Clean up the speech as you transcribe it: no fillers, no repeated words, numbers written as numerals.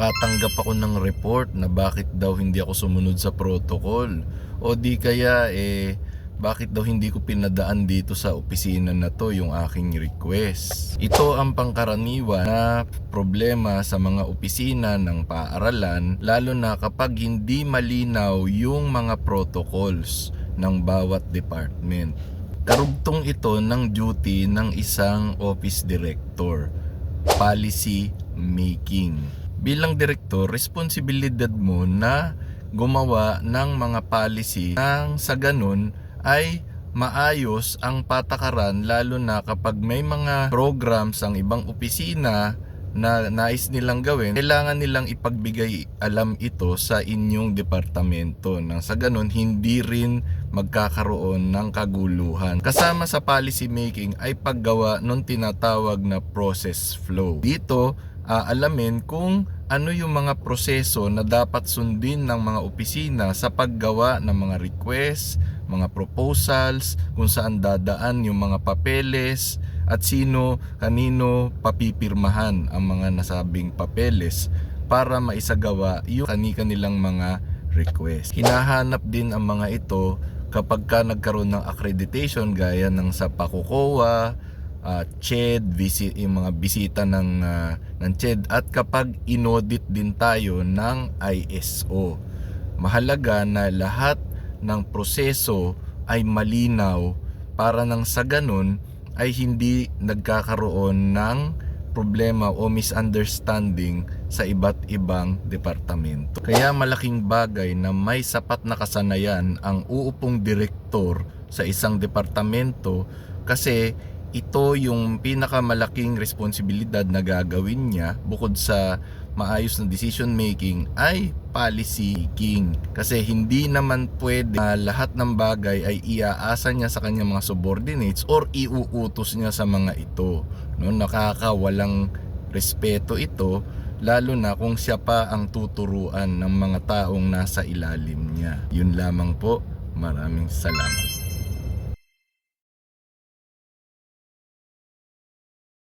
Katanggap ako ng report na bakit daw hindi ako sumunod sa protocol. O di kaya bakit daw hindi ko pinadaan dito sa opisina na to yung aking request. Ito ang pangkaraniwan na problema sa mga opisina ng paaralan, lalo na kapag hindi malinaw yung mga protocols ng bawat department. Karugtong ito ng duty ng isang office director, policy making. Bilang direktor, responsibilidad mo na gumawa ng mga policy nang sa ganun ay maayos ang patakaran, lalo na kapag may mga programs ang ibang opisina na nais nilang gawin, kailangan nilang ipagbigay alam ito sa inyong departamento nang sa ganun hindi rin magkakaroon ng kaguluhan. Kasama sa policy making ay paggawa ng tinatawag na process flow. Dito aalamin kung ano yung mga proseso na dapat sundin ng mga opisina sa paggawa ng mga request, mga proposals, kung saan dadaan yung mga papeles, at sino, kanino papipirmahan ang mga nasabing papeles para maisagawa yung kani-kanilang mga request. Hinahanap din ang mga ito kapag nagkaroon ng accreditation gaya ng sa PACOCOA, CHED, yung mga bisita ng CHED, at kapag inaudit din tayo ng ISO. Mahalaga na lahat ng proseso ay malinaw para nang sa ganun ay hindi nagkakaroon ng problema o misunderstanding sa iba't ibang departamento. Kaya malaking bagay na may sapat na kasanayan ang uupong direktor sa isang departamento, kasi ito yung pinakamalaking responsibilidad na gagawin niya bukod sa maayos na decision making ay policy making. Kasi hindi naman pwede na lahat ng bagay ay iaasa niya sa kanyang mga subordinates or iuutos niya sa mga ito. No, nakakawalang respeto ito, lalo na kung siya pa ang tuturuan ng mga taong nasa ilalim niya. Yun lamang po. Maraming salamat.